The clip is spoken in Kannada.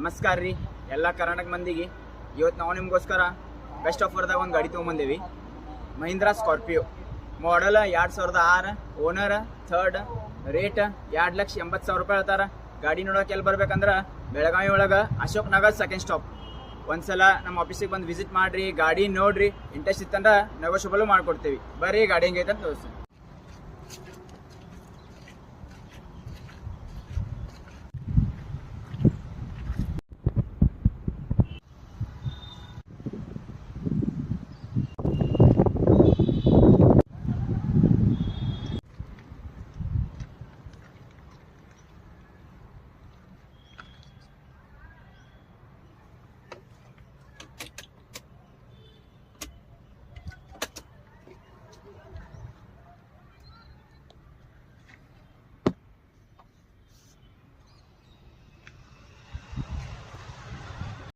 ನಮಸ್ಕಾರ ರೀ ಎಲ್ಲ ಕರ್ನಾಟಕ ಮಂದಿಗೆ. ಇವತ್ತು ನಾವು ನಿಮಗೋಸ್ಕರ ಬೆಸ್ಟ್ ಆಫರ್ದಾಗ ಒಂದು ಗಾಡಿ ತೊಗೊಂಬಂದೇವಿ. ಮಹೀಂದ್ರಾ ಸ್ಕಾರ್ಪಿಯೋ ಮಾಡಲ್ 2006, ಓನರ್ ಥರ್ಡ್, ರೇಟ್ 2,80,000 ರೂಪಾಯಿ ಹೇಳ್ತಾರೆ. ಗಾಡಿ ನೋಡೋಕೆ ಎಲ್ಲಿ ಬರ್ಬೇಕಂದ್ರೆ ಬೆಳಗಾವಿ ಒಳಗೆ ಅಶೋಕ್ ನಗರ್ ಸೆಕೆಂಡ್ ಸ್ಟಾಪ್. ಒಂದ್ಸಲ ನಮ್ಮ ಆಫೀಸಿಗೆ ಬಂದು ವಿಸಿಟ್ ಮಾಡಿರಿ, ಗಾಡಿ ನೋಡ್ರಿ, ಇಂಟ್ರೆಸ್ಟ್ ಇತ್ತಂದ್ರೆ ನೆಗೋಷಿಯಬಲ್ ಮಾಡ್ಕೊಡ್ತೀವಿ. ಬರ್ರಿ ಗಾಡಿ ಹೆಂಗೈತೆ ಅಂತ ತೋರಿಸ್ತೀನಿ.